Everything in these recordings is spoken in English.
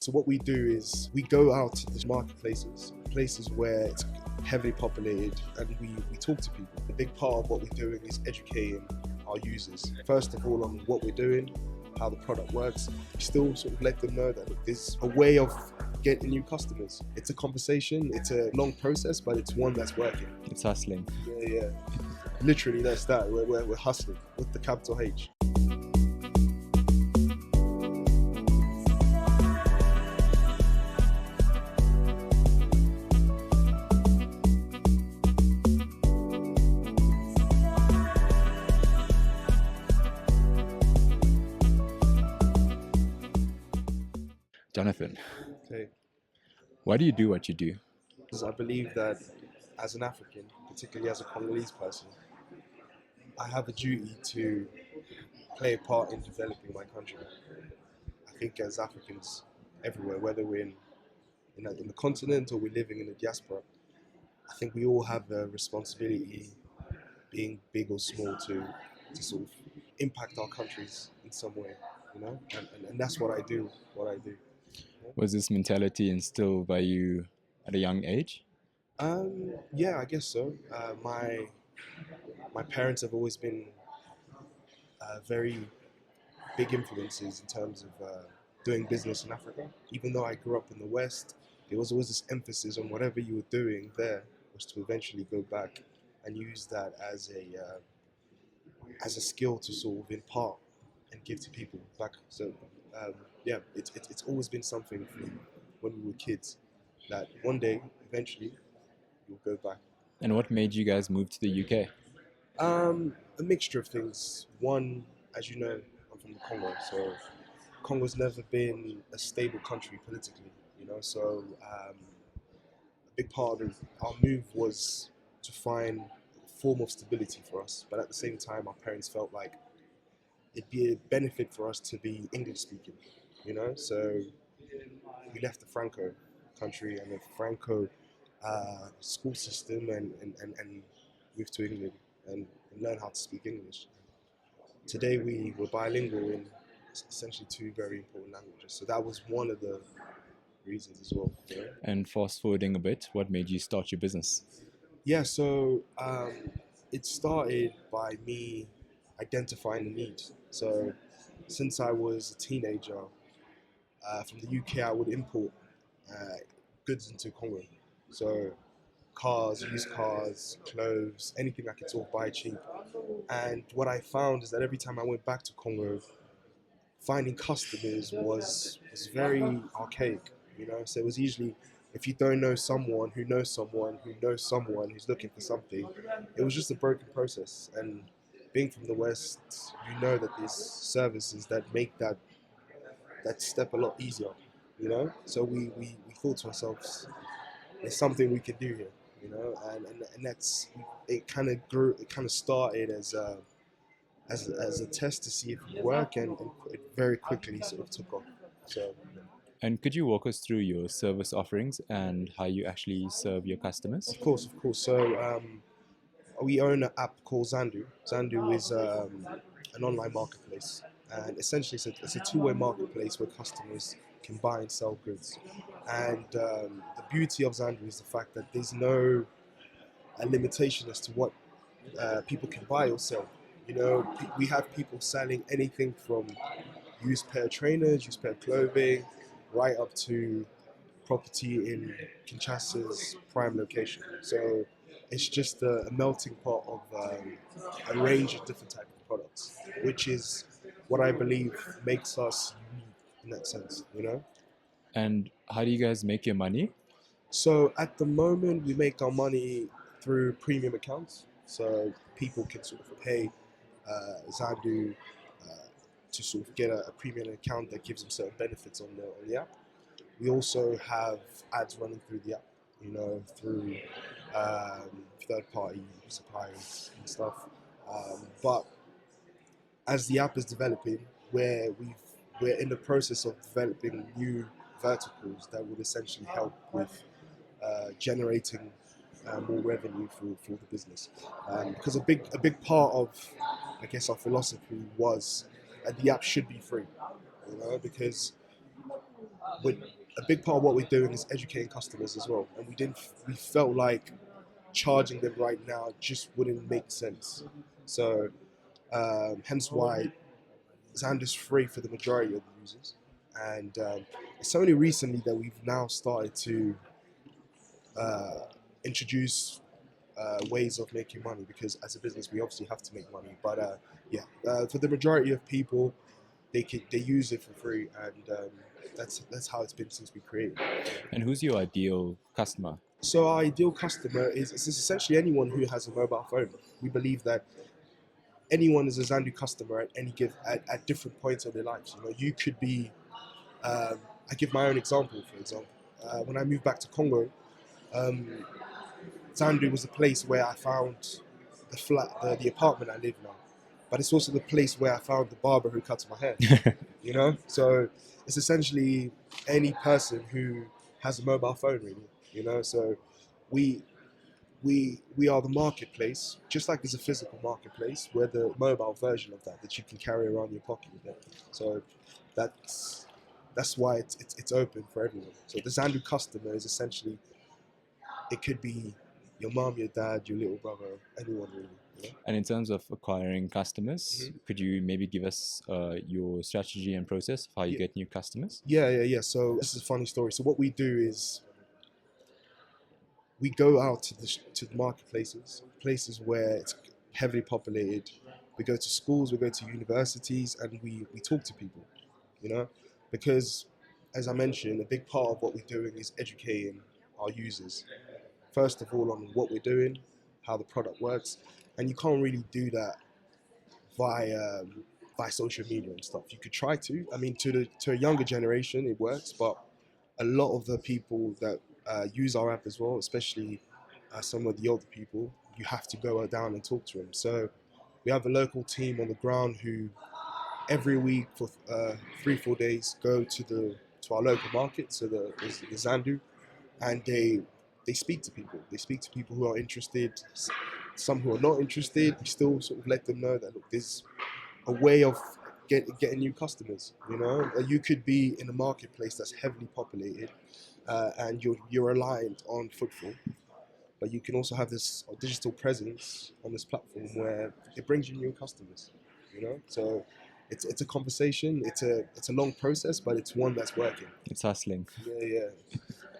So what we do is we go out to the marketplaces, places where it's heavily populated, and we talk to people. The big part of what we're doing is educating our users. First of all, on what we're doing, how the product works. We still sort of let them know that there's a way of getting new customers. It's a conversation, it's a long process, but it's one that's working. It's hustling. Yeah. Literally, that's that. We're hustling with the capital H. Jonathan, Okay. why do you do what you do? Because I believe that as an African, particularly as a Congolese person, I have a duty to play a part in developing my country. I think as Africans everywhere, whether we're in the continent or we're living in the diaspora, I think we all have a responsibility, being big or small, to sort of impact our countries in some way, and that's what I do. Was this mentality instilled by you at a young age? Yeah, I guess so. My parents have always been very big influences in terms of doing business in Africa. Even though I grew up in the West, there was always this emphasis on whatever you were doing there was to eventually go back and use that as a skill to sort of impart and give to people back. So yeah, it's always been something from when we were kids that one day eventually you'll go back. And what made you guys move to the UK? A mixture of things. One, as you know, I'm from the Congo, so Congo's never been a stable country politically, So a big part of our move was to find a form of stability for us, but at the same time, our parents felt like it'd be a benefit for us to be English speaking, So we left the Franco country and the Franco school system and moved to England and learned how to speak English. Today we were bilingual in essentially two very important languages. So that was one of the reasons as well. And fast forwarding a bit, what made you start your business? Yeah, so it started by me identifying the need. So since I was a teenager, from the UK, I would import goods into Congo. So cars, used cars, clothes, anything I could sort of buy cheap. And what I found is that every time I went back to Congo, finding customers was very archaic, So it was usually, if you don't know someone who knows someone who knows someone who's looking for something, it was just a broken process. And being from the West, that there's services that make that step a lot easier, So we thought to ourselves, there's something we can do here, and that's, it kind of grew. It kind of started as a test to see if it would work, and it very quickly sort of took off. So, And could you walk us through your service offerings and how you actually serve your customers? of course. So we own an app called Zandu. Zandu is an online marketplace, and essentially it's a two-way marketplace where customers can buy and sell goods. And the beauty of Zandu is the fact that there's no limitation as to what people can buy or sell. We have people selling anything from used pair of trainers, used pair of clothing, right up to property in Kinshasa's prime location. So it's just a melting pot of a range of different types of products, which is what I believe makes us unique in that sense, And how do you guys make your money? So at the moment, we make our money through premium accounts. So people can sort of pay Zandu to sort of get a premium account that gives them certain benefits on the app. We also have ads running through the app, through third-party suppliers and stuff. But as the app is developing, we're in the process of developing new verticals that would essentially help with generating more revenue for the business. Because a big part of, I guess, our philosophy was that the app should be free, because with a big part of what we're doing is educating customers as well, and we felt like charging them right now just wouldn't make sense. So hence why Zandu is free for the majority of the users, and it's only recently that we've now started to uh, introduce ways of making money, because as a business we obviously have to make money. But for the majority of people, they use it for free, and that's how it's been since we created it. And who's your ideal customer? So our ideal customer is essentially anyone who has a mobile phone. We believe that anyone is a Zandu customer at any at different points of their lives. You know, you could be. I give my own example. For example, when I moved back to Congo, um, Zandu was the place where I found the apartment I live now. But it's also the place where I found the barber who cuts my hair. You know, so it's essentially any person who has a mobile phone, really. You know, so we we are the marketplace, just like there's a physical marketplace. We're the mobile version of that you can carry around in your pocket. You know? So that's that's why it's open for everyone. So the Zandu customer is essentially, it could be your mom, your dad, your little brother, anyone really. You know? And in terms of acquiring customers, could you maybe give us your strategy and process of how you Yeah, get new customers? yeah. So this is a funny story. So what we do is we go out to the marketplaces, places where it's heavily populated. We go to schools, we go to universities, and we talk to people, you know, because as I mentioned, a big part of what we're doing is educating our users, first of all, on what we're doing, how the product works, and you can't really do that via via social media and stuff. You could try to. I mean, to a younger generation, it works, but a lot of the people that use our app as well, especially some of the older people, you have to go down and talk to them. So we have a local team on the ground who every week for 3 4 days go to our local market, so the Zandu, and they speak to people. They speak to people who are interested. Some who are not interested, we still sort of let them know that, look, there's a way of getting new customers. You know, you could be in a marketplace that's heavily populated, and you're reliant on footfall, but you can also have this digital presence on this platform where it brings you new customers. You know, so it's a conversation. It's a long process, but it's one that's working. It's hustling. Yeah.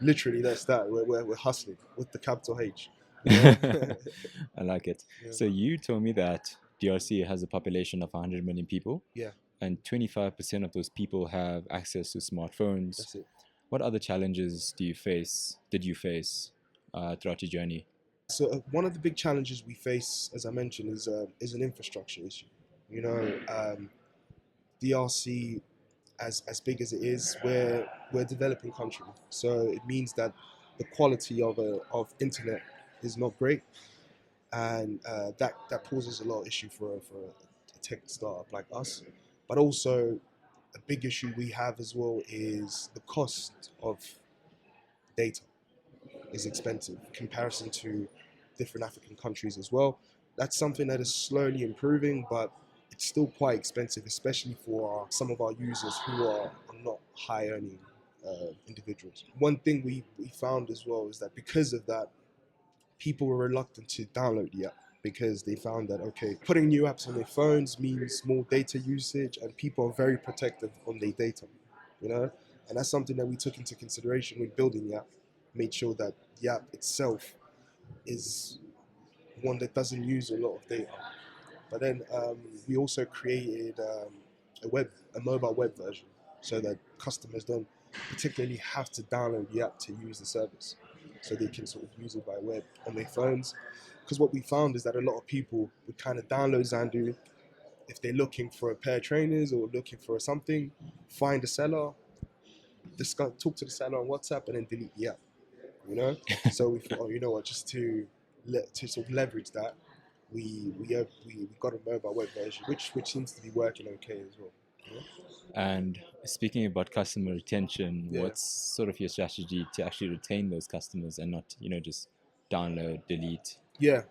Literally, that's that. We're hustling with the capital H. You know? I like it. Yeah. So you told me that DRC has a population of 100 million people, Yeah, and 25% of those people have access to smartphones. that's it. What other challenges did you face throughout your journey? So one of the big challenges we face, as I mentioned, is an infrastructure issue. You know, DRC, as big as it is, we're a developing country, so it means that the quality of internet is not great, and that poses a lot of issue for a tech startup like us. But also a big issue we have as well is the cost of data is expensive in comparison to different African countries as well. That's something that is slowly improving, but it's still quite expensive, especially for some of our users who are not high earning individuals. One thing we found as well is that because of that, people were reluctant to download the app, because they found that, okay, putting new apps on their phones means more data usage, and people are very protective on their data, you know. And that's something that we took into consideration when building the app. Made sure that the app itself is one that doesn't use a lot of data. But then we also created a mobile web version, so that customers don't particularly have to download the app to use the service, so they can sort of use it by web on their phones. Because what we found is that a lot of people would kind of download Zandu if they're looking for a pair of trainers or looking for something, find a seller, discuss, talk to the seller on WhatsApp, and then delete the app. You know, so we thought, oh, you know what, just to sort of leverage that, we got a mobile web version, which seems to be working okay as well. Yeah. And speaking about customer retention, Yeah. what's sort of your strategy to actually retain those customers and not, just download, delete? Yeah.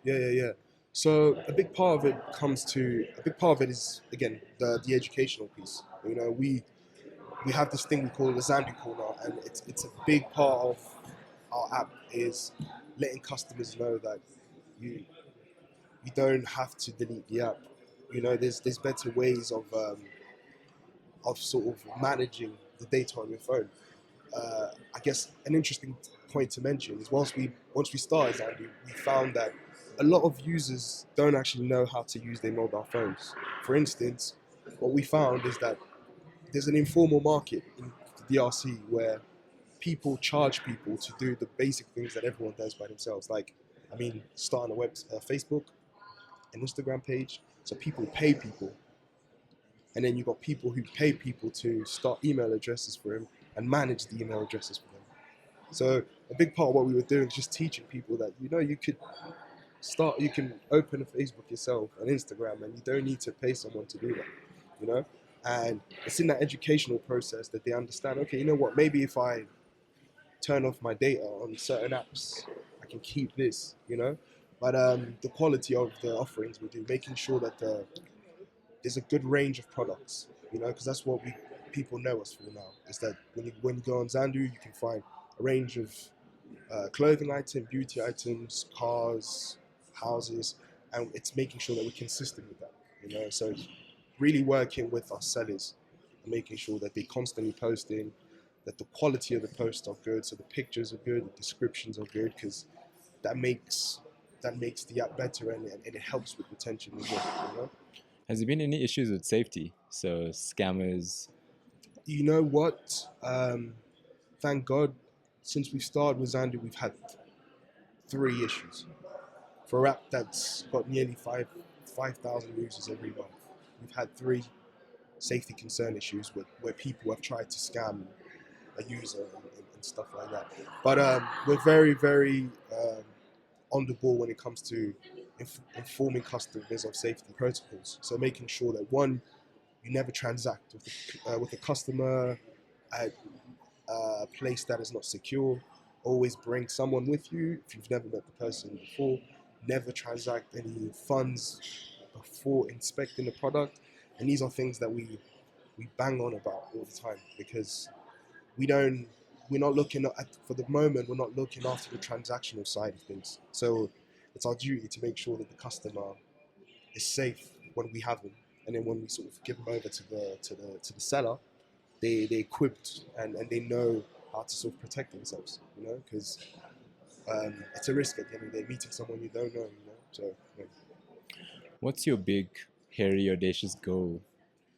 So a big part of it is, again, the educational piece. You know, we have this thing we call the Zandu corner, and it's a big part of our app is letting customers know that you you don't have to delete the app. You know, there's better ways of sort of managing the data on your phone. I guess an interesting point to mention is once we started Zandu, we found that a lot of users don't actually know how to use their mobile phones. For instance, what we found is that there's an informal market in the DRC where people charge people to do the basic things that everyone does by themselves. Like, I mean, starting a Facebook, an Instagram page. So people pay people, and then you got people who pay people to start email addresses for him and manage the email addresses for them. So a big part of what we were doing is just teaching people that you can open a Facebook yourself, an Instagram, and you don't need to pay someone to do that. You know, and it's in that educational process that they understand. Okay, you know what? Maybe if I turn off my data on certain apps, I can keep this. You know, but the quality of the offerings we do, making sure that there's a good range of products. You know, because that's what we people know us for now. Is that when you go on Zandu, you can find a range of clothing items, beauty items, cars, houses, and it's making sure that we're consistent with that. You know, so really working with our sellers and making sure that they're constantly posting, that the quality of the posts are good, so the pictures are good, the descriptions are good, because that makes the app better and it helps with retention as well. You know? Has there been any issues with safety? So scammers. You know what? Thank God, since we started with Zandu, we've had three issues. For a app that's got nearly 5,000 users every month, we've had three safety concern issues where people have tried to scam a user and stuff like that. But we're very, very on the ball when it comes to informing customers of safety protocols. So making sure that one, you never transact with a customer at a place that is not secure. Always bring someone with you if you've never met the person before. Never transact any funds before inspecting the product. And these are things that we bang on about all the time because we don't we're not looking at for the moment we're not looking after the transactional side of things. So it's our duty to make sure that the customer is safe when we have them, and then when we sort of give them over to the seller, they're equipped and they know how to sort of protect themselves, you know, because it's a risk at the end of the day meeting someone you don't know, you know. So yeah. What's your big, hairy, audacious goal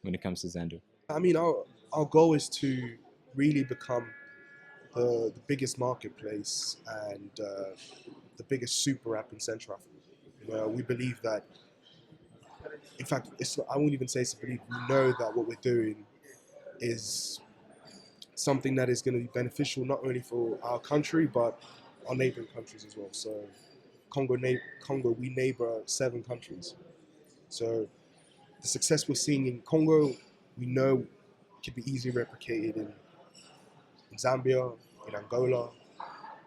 when it comes to Zandu? I mean, our goal is to really become the biggest marketplace and the biggest super app in Central Africa. You know, we believe that. In fact, I won't even say it's a belief. We know that what we're doing is something that is going to be beneficial not only for our country but our neighboring countries as well. So, Congo, we neighbor 7 countries. So, the success we're seeing in Congo, we know can be easily replicated in Zambia, in Angola,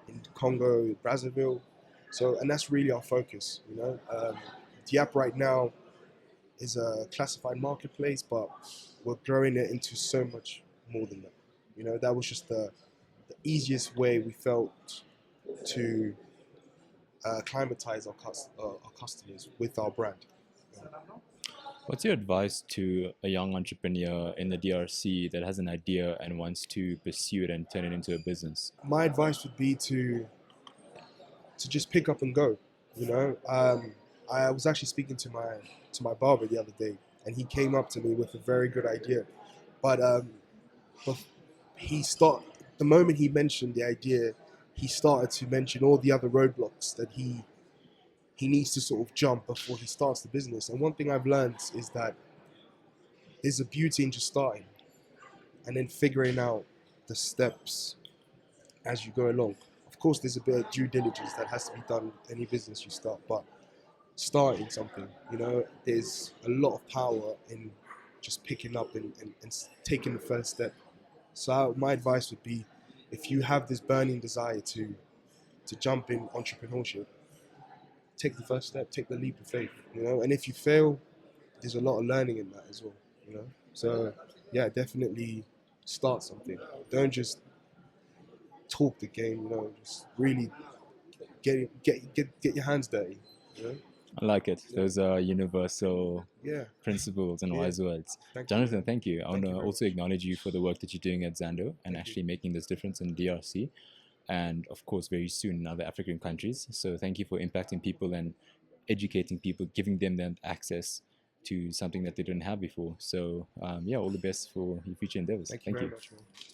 in Congo, Brazzaville. So, and that's really our focus. You know, the app right now is a classified marketplace, but we're growing it into so much more than that. You know, that was just the easiest way we felt to climatize our customers with our brand. What's your advice to a young entrepreneur in the DRC that has an idea and wants to pursue it and turn it into a business? My advice would be to just pick up and go. You know, I was actually speaking to my barber the other day, and he came up to me with a very good idea, but but the moment he mentioned the idea, he started to mention all the other roadblocks that he needs to sort of jump before he starts the business. And one thing I've learned is that there's a beauty in just starting and then figuring out the steps as you go along. Of course, there's a bit of due diligence that has to be done in any business you start, but starting something, you know, there's a lot of power in just picking up and taking the first step. So my advice would be, if you have this burning desire to jump in entrepreneurship, take the first step, take the leap of faith, you know. And if you fail, there's a lot of learning in that as well, you know. So yeah, definitely start something. Don't just talk the game. Just really get your hands dirty. You know? I like it. Yeah. Those are universal Yeah. principles and Yeah. wise words. Thank you, Jonathan, man. thank you. I want Thank to you very also much. acknowledge you for the work that you're doing at Zando and Thank you. actually making this difference in DRC and, of course, very soon in other African countries. So thank you for impacting people and educating people, giving them that access to something that they didn't have before. So, yeah, all the best for your future endeavors. Thank you Thank very you. much, man.